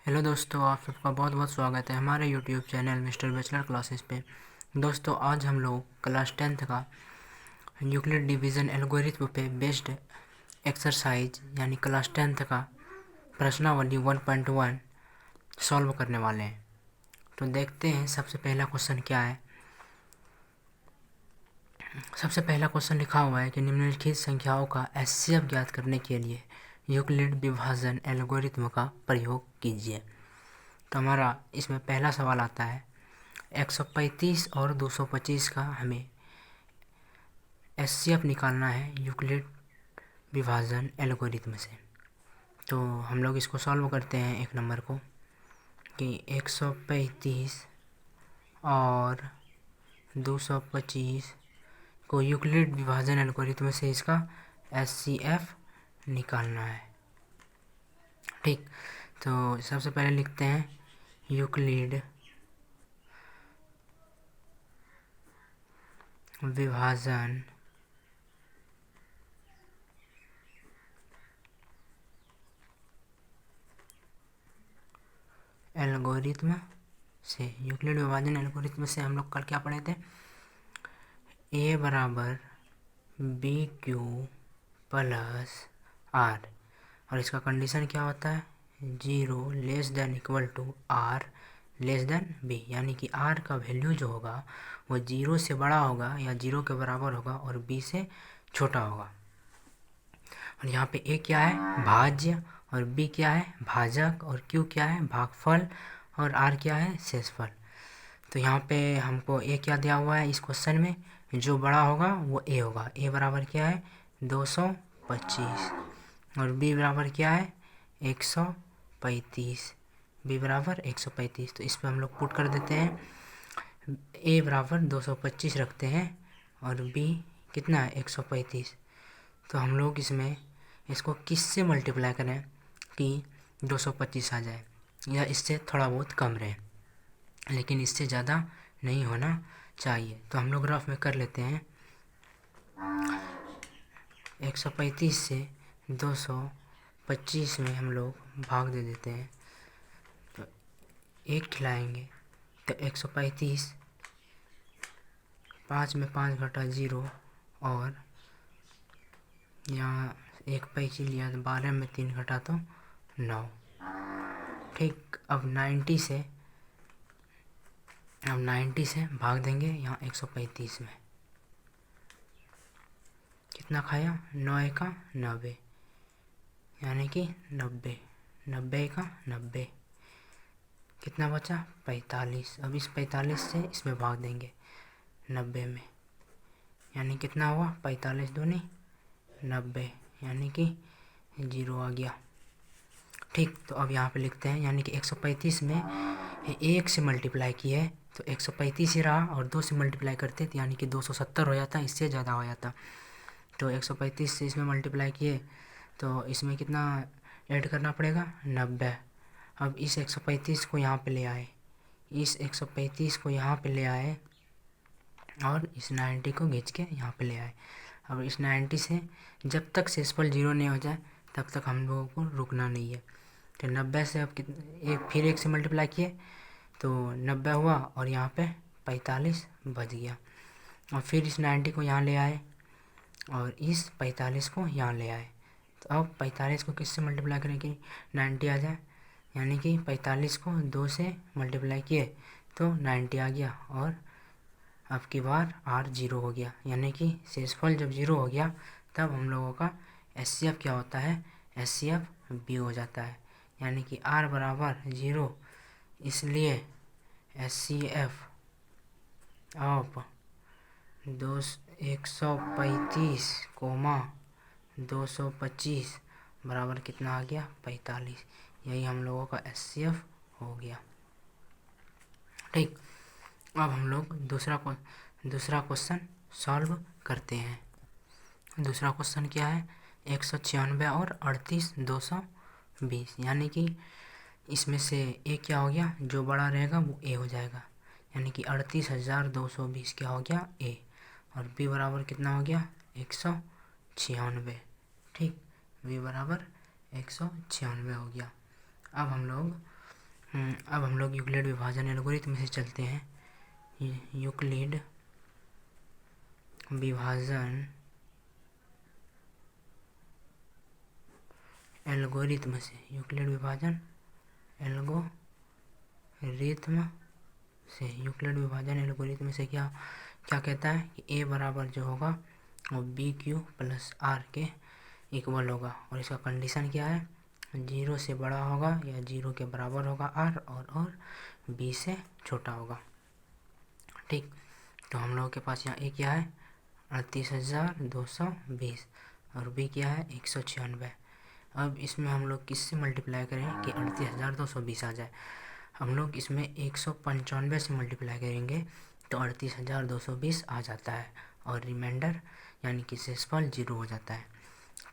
Hello दोस्तों, आप सबका बहुत बहुत स्वागत है हमारे YouTube channel mister bachelor classes पे। दोस्तों, आज हम लोग क्लास 10th का यूक्लिड डिवीज़न एल्गोरिथ्म पे बेस्ड एक्सरसाइज यानी क्लास 10th का प्रश्नावली 1.1 सॉल्व करने वाले हैं। तो देखते हैं सबसे पहला क्वेश्चन क्या है। सबसे पहला क्वेश्चन लिखा हुआ है कि निम्नलिखित संख्याओं का एचसीएफ ज्ञात करने के लिए यूक्लिड विभाजन एल्गोरिथ्म का प्रयोग कीजिए। तो हमारा इसमें पहला सवाल आता है 135 और 225 का हमें एचसीएफ निकालना है यूक्लिड विभाजन एल्गोरिथ्म से। तो हम लोग इसको सॉल्व करते हैं एक नंबर को कि 135 और 225 को यूक्लिड विभाजन एल्गोरिथ्म से इसका एचसीएफ निकालना है। ठीक, तो सबसे पहले लिखते हैं यूक्लिड विभाजन एल्गोरिथ्म से। यूक्लिड विभाजन एल्गोरिथ्म से हम लोग कल क्या पढ़े थे? ए बराबर बी क्यू प्लस आर, और इसका कंडीशन क्या होता है? 0 less than equal to r less than b, यानी कि आर का वैल्यू जो होगा वो 0 से बड़ा होगा या 0 के बराबर होगा और बी से छोटा होगा। और यहाँ पे ए क्या है? भाज्य, और बी क्या है? भाजक, और क्यू क्या है? भागफल, और आर क्या है? शेषफल। तो यहाँ पे हमको ए क्या दिया हुआ है इस क्वेश्चन में? जो बड़ा होगा वो ए होगा। ए बराबर क्या है? 225, और बी बराबर क्या है? 135। बी बराबर 135। तो इस पर हम लोग पुट कर देते हैं। ए बराबर 225 रखते हैं और बी कितना है? 135। तो हम लोग इसमें इसको किससे मल्टीप्लाई करें कि 225 आ जाए, या इससे थोड़ा बहुत कम रहे, लेकिन इससे ज़्यादा नहीं होना चाहिए। तो हम लोग रफ में कर लेते हैं। 135 से 225 में हम लोग भाग दे देते हैं, तो 1 खिलाएंगे तो 135, 5 में 5 घटा 0, और यहाँ 1 पैंची लिया तो 12 में 3 घटा तो 9। ठीक, अब 90 से भाग देंगे यहाँ 135 में। कितना खाया? 9 एका 90, यानी कि 90। 90 का 90, कितना बचा? 45। अब इस 45 से इसमें भाग देंगे 90 में, यानी कितना हुआ? 45 दूनी 90, यानी कि 0 आ गया। ठीक, तो अब यहाँ पे लिखते हैं, यानी कि 135 में 1 से मल्टीप्लाई किए तो 135 ही रहा, और 2 से मल्टीप्लाई करते तो यानी कि 270 हो जाता, इससे ज़्यादा हो जाता। तो 135 से इसमें मल्टीप्लाई किए तो इसमें कितना ऐड करना पड़ेगा? 90। अब इस 135 को यहाँ पे ले आए, इस 135 को यहाँ पे ले आए, और इस 90 को खींच के यहाँ पे ले आए। अब इस 90 से जब तक शेषफल 0 नहीं हो जाए तब तक हम लोगों को रुकना नहीं है। तो 90 से अब फिर 1 से मल्टीप्लाई किए तो 90 हुआ, और यहाँ पे 45 बच गया। और फिर इस 90 को यहाँ ले आए और इस 45 को यहाँ ले आए। तो अब 45 को किससे मल्टीप्लाई करें कि 90 आ जाए, यानी कि 45 को 2 से मल्टीप्लाई किए तो 90 आ गया, और अब की बार r 0 हो गया, यानी कि शेषफल जब 0 हो गया तब हम लोगों का एचसीएफ क्या होता है? एचसीएफ b हो जाता है, यानी कि r बराबर 0, इसलिए एचसीएफ ऑफ 135 कोमा 225 बराबर कितना आ गया? 45। यही हम लोगों का एचसीएफ हो गया। ठीक, अब हम लोग दूसरा क्वेश्चन सॉल्व करते हैं। दूसरा क्वेश्चन क्या है? 196 और 38 220, यानी कि इसमें से ए क्या हो गया? जो बड़ा रहेगा वो ए हो जाएगा, यानी कि 38,220 क्या हो गया? ए। और बी बराबर कितना हो गया? 196। ठीक, बी बराबर 196 हो गया। अब हम लोग अब हम लोग यूक्लिड विभाजन एल्गोरिथम से चलते हैं। यूक्लिड विभाजन एल्गोरिथम से, यूक्लिड विभाजन एल्गोरिथम से, यूक्लिड विभाजन एल्गोरिथम से क्या क्या कहता है कि ए बराबर जो होगा वो बी क्यू प्लस आर के इक्वल होगा, और इसका कंडीशन क्या है, 0 से बड़ा होगा या 0 के बराबर होगा आर, और बी से छोटा होगा। ठीक, तो हम लोगों के पास यहाँ ए क्या है 38,220 और बी क्या है 196। अब इसमें हम लोग किससे मल्टीप्लाई करें कि 38,220 आ जाए। हम लोग इसमें 195 से मल्टीप्लाई करेंगे तो 38,220 आ जाता है, और रिमाइंडर यानी कि शेषफल 0 हो जाता है।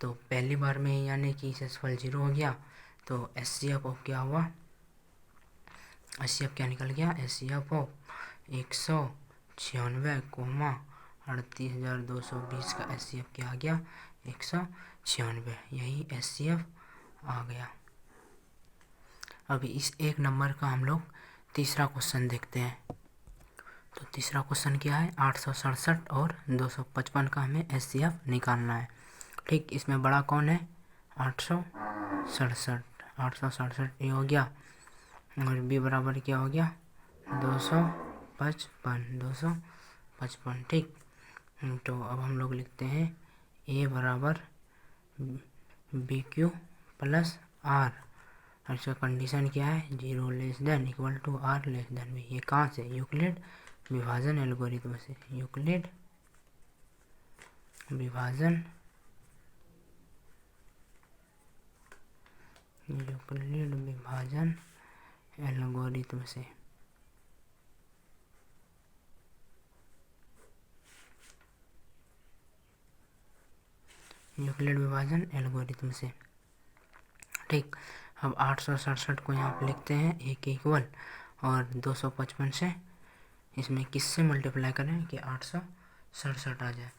तो पहली बार में यानी कि शेषफल 0 हो गया, तो एचसीएफ ऑफ क्या हुआ, एचसीएफ क्या निकल गया, एचसीएफ ऑफ 196 कोमा 38,220 का एचसीएफ क्या आ गया 196, यही एचसीएफ आ गया। अभी इस एक नंबर का हम लोग तीसरा क्वेश्चन देखते हैं। तो तीसरा क्वेश्चन क्या है, 867 और 255 का हमें एचसीएफ निकालना है। ठीक, इसमें बड़ा कौन है 867 ये हो गया, और बी बराबर क्या हो गया 255। ठीक, तो अब हम लोग लिखते हैं ए बराबर बी क्यू प्लस आर, और इसका कंडीशन क्या है 0 less than equal to r less than b. ये कहाँ से, यूक्लिड विभाजन एल्गोरिथम से, यूक्लिड विभाजन एल्गोरिथम से। यूक्लिड विभाजन एल्गोरिथम से। ठीक, अब 867 को यहाँ पे लिखते हैं ए के इक्वल, और 255 से इसमें किससे मल्टीप्लाई करें कि 867 आ जाए।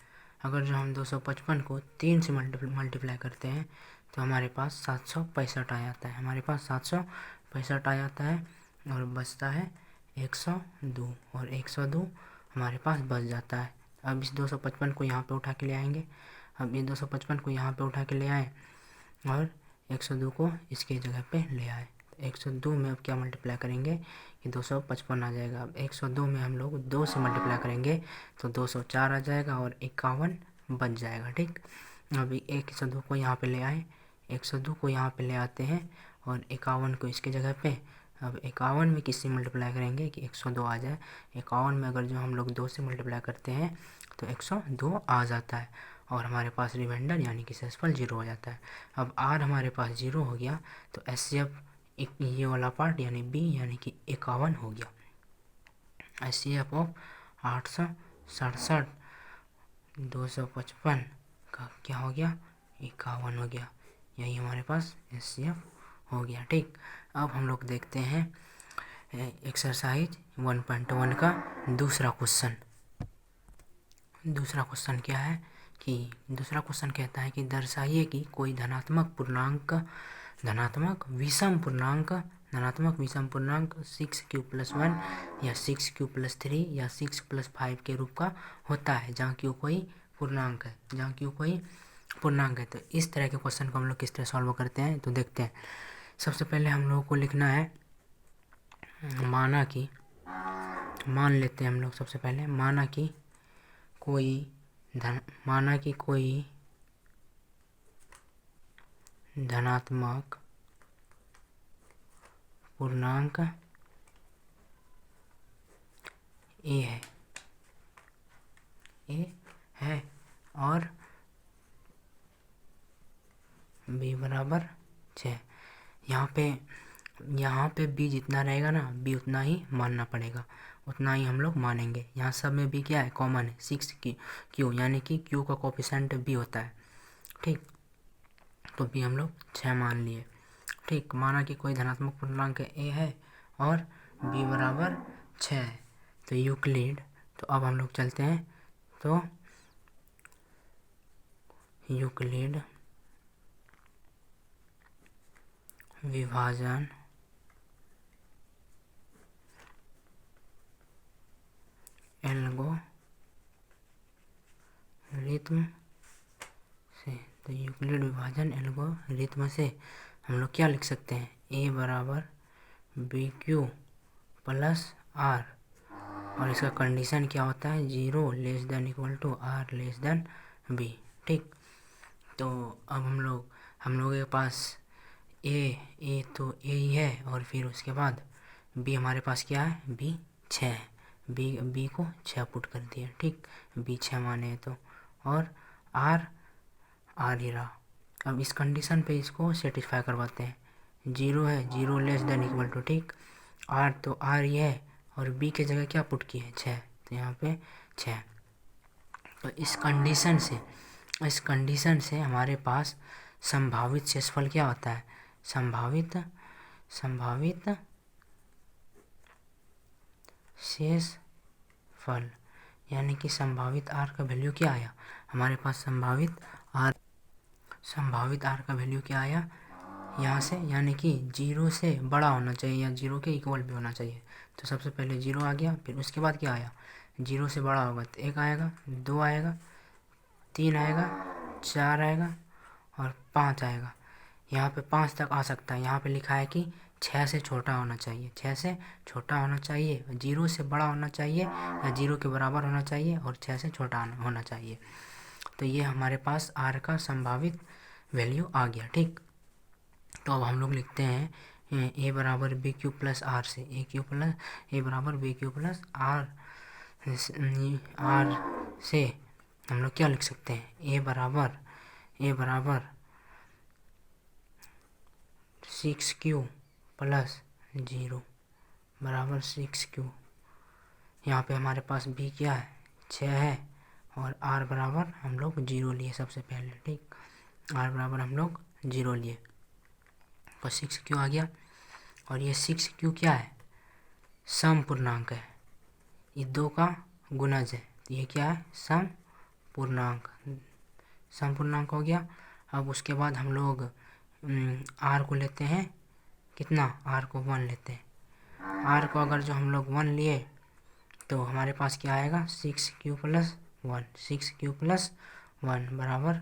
अगर जो हम 255 को 3 से मल्टीप्लाई करते हैं तो हमारे पास 765 आ जाता है, हमारे पास 765 आ जाता है, और बचता है 102, और 102 हमारे पास बच जाता है। अब इस 255 को यहाँ पे उठा के ले आएंगे, अब ये 255 को यहाँ पे उठा के ले आए और 102 को इसके जगह पे ले आए। 102 में अब क्या मल्टीप्लाई करेंगे कि 255 आ जाएगा। अब 102 में हम लोग 2 से मल्टीप्लाई करेंगे तो 204 आ जाएगा, और 51 बच जाएगा। ठीक, अभी 102 को यहाँ पे ले आए, 102 को यहाँ पे ले आते हैं, और 51 को इसके जगह पे। अब 51 में किससे मल्टीप्लाई करेंगे कि 102 आ जाए। 51 में अगर जो हम लोग 2 से मल्टीप्लाई करते हैं तो 102 आ जाता है, और हमारे पास रिमाइंडर यानी कि शेषफल 0 हो जाता है। अब आर हमारे पास 0 हो गया, तो एचसीएफ ये वाला पार्ट यानी बी यानी कि 51 हो गया। एचसीएफ ऑफ 867 255 का क्या हो गया 51 हो गया, यही हमारे पास एचसीएफ हो गया। ठीक, अब हम लोग देखते हैं एक्सरसाइज 1.1 का दूसरा क्वेश्चन। दूसरा क्वेश्चन क्या है कि दूसरा क्वेश्चन कहता है कि दर्शाइए कि कोई धनात्मक विषम पूर्णांक 6q+1 या 6q+3 या 6+5 के रूप का होता है जहाँ q कोई पूर्णांक है। तो इस तरह के क्वेश्चन को हम लोग किस तरह सॉल्व करते हैं तो देखते हैं। सबसे पहले हम लोगों को लिखना है मान लेते हैं हम लोग सबसे पहले माना कि कोई धनात्मक पूर्णांक ए है और बी बराबर 6। यहाँ पे बी जितना रहेगा ना बी उतना ही मानना पड़ेगा, उतना ही हम लोग मानेंगे। यहाँ सब में बी क्या है कॉमन है 6q यानी कि q का कोफिशिएंट बी होता है। ठीक, तो बी हम लोग 6 मान लिए। ठीक, माना कि कोई धनात्मक पूर्णांक ए है और बी बराबर 6 है, तो यूक्लिड। तो अब हम लोग चलते हैं, तो यूक्लिड विभाजन एल्गोरिथ्म से, तो यूक्लिड विभाजन एल्गोरिथ्म से हम लोग क्या लिख सकते हैं, a बराबर बी क्यू प्लस आर, और इसका कंडीशन क्या होता है, 0 less than equal to r less than b. ठीक, तो अब हम लोगों के पास ए तो ए ही है, और फिर उसके बाद बी हमारे पास क्या है, बी 6 है, बी को 6 पुट कर दिया। ठीक, बी 6 माने हैं तो, और आर ही रहा। अब इस कंडीशन पे इसको सेटिस्फाई करवाते हैं, 0 है, 0 लेस देन इक्वल टू, ठीक, आर तो आर ही है, और बी के जगह क्या पुट किए, 6, तो यहाँ पे 6। तो इस कंडीशन से हमारे पास संभावित शेषफल क्या होता है, संभावित शेषफल, यानी कि संभावित आर का वैल्यू क्या आया हमारे पास, संभावित आर का वैल्यू क्या आया यहाँ से, यानी कि 0 से बड़ा होना चाहिए या 0 के इक्वल भी होना चाहिए। तो सबसे पहले 0 आ गया, फिर उसके बाद क्या आया, 0 से बड़ा होगा तो 1 आएगा, 2 आएगा, 3 आएगा, 4 आएगा, और 5 आएगा। यहाँ पे 5 तक आ सकता है, यहाँ पे लिखा है कि 6 से छोटा होना चाहिए, 6 से छोटा होना चाहिए, 0 से बड़ा होना चाहिए या 0 के बराबर होना चाहिए, और 6 से छोटा होना चाहिए। तो ये हमारे पास आर का संभावित वैल्यू आ गया। ठीक, तो अब हम लोग लिखते हैं ए बराबर बी क्यू प्लस आर से, ए बराबर बी क्यू प्लस आर से हम लोग क्या लिख सकते हैं, ए बराबर 6Q प्लस 0 बराबर 6Q। यहाँ पे हमारे पास b क्या है, 6 है, और r बराबर हम लोग 0 लिए सबसे पहले। ठीक, r बराबर हम लोग 0 लिए, तो 6Q आ गया, और ये 6Q क्या है, सम पूर्णांक है, ये 2 का गुणज है, तो ये क्या है, सम पूर्णांक हो गया। अब उसके बाद हम लोग r को लेते हैं, कितना, r को 1 लेते हैं, r को अगर जो हम लोग 1 लिए तो हमारे पास क्या आएगा, 6Q प्लस 1, 6Q प्लस 1 बराबर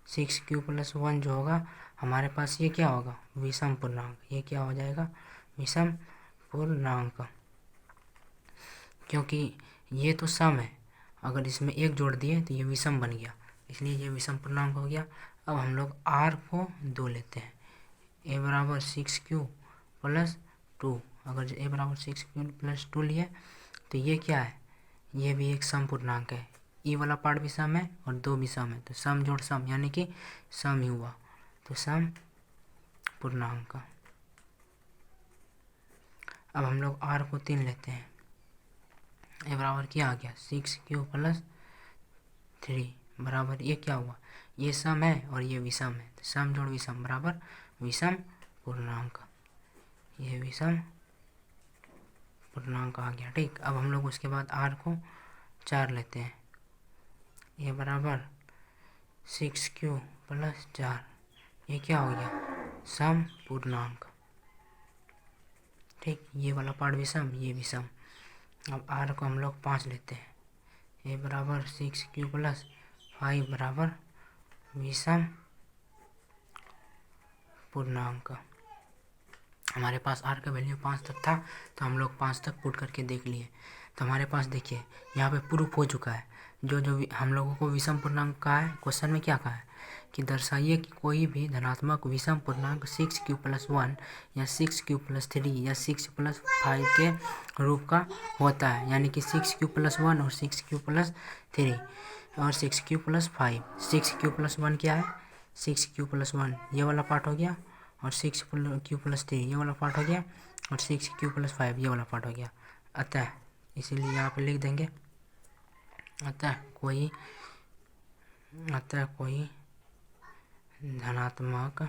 6Q प्लस 1 जो होगा हमारे पास, ये क्या होगा, विषम पूर्णांक, ये क्या हो जाएगा, विषम पूर्णांक, क्योंकि ये तो सम है, अगर इसमें 1 जोड़ दिए तो ये विषम बन गया, इसलिए ये विषम पूर्णांक हो गया। अब हम लोग r को 2 लेते हैं, a बराबर 6Q प्लस 2, अगर a बराबर 6Q प्लस 2 लिए तो ये क्या है, ये भी एक सम पूर्णांक है, ई वाला पार्ट भी सम है और 2 भी सम है, तो सम जोड़ सम यानी कि सम ही हुआ, तो सम पूर्णांक। अब हम लोग r को 3 लेते हैं, ए बराबर क्या आ गया, 6Q प्लस 3 बराबर, ये क्या हुआ, ये सम है और ये विषम है, तो सम जोड़ विषम बराबर विषम पूर्णांक, ये विषम पूर्णांक आ गया। ठीक, अब हम लोग उसके बाद r को 4 लेते हैं, ये बराबर 6Q प्लस 4, ये क्या हो गया, सम पूर्णांक। ठीक, ये वाला पार्ट भी सम, ये भी सम। अब r को हम लोग 5 लेते हैं, ये बराबर 6Q प्लस 5 बराबर विषम पूर्णांक। हमारे पास r का वैल्यू 5 तक था, तो हम लोग 5 तक पुट करके देख लिए, तो हमारे पास देखिए यहाँ पे प्रूफ हो चुका है, जो हम लोगों को विषम पूर्णांक कहा है, क्वेश्चन में क्या कहा है कि दर्शाइए कि कोई भी धनात्मक विषम पूर्णांक 6Q प्लस 1 या 6Q प्लस 3 या 6 प्लस 5 के रूप का होता है, यानी कि 6Q प्लस 1 और 6Q प्लस 3 और 6Q प्लस 5। 6Q प्लस 1 क्या है, 6Q प्लस 1 ये वाला पार्ट हो गया, और 6Q प्लस 3 ये वाला पार्ट हो गया, और 6Q प्लस 5 ये वाला पार्ट हो गया। अतः इसीलिए यहाँ पे लिख देंगे, अतः कोई धनात्मक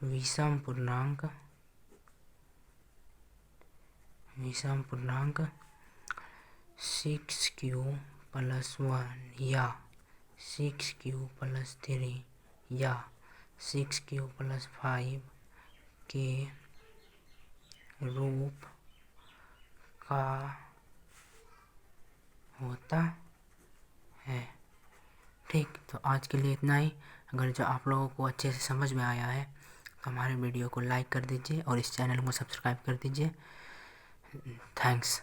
विषम पूर्णांक 6Q प्लस 1 या 6Q प्लस 3 या 6Q प्लस 5 के रूप का होता है। ठीक, तो आज के लिए इतना ही। अगर जो आप लोगों को अच्छे से समझ में आया है तो हमारे वीडियो को लाइक कर दीजिए और इस चैनल को सब्सक्राइब कर दीजिए। थैंक्स।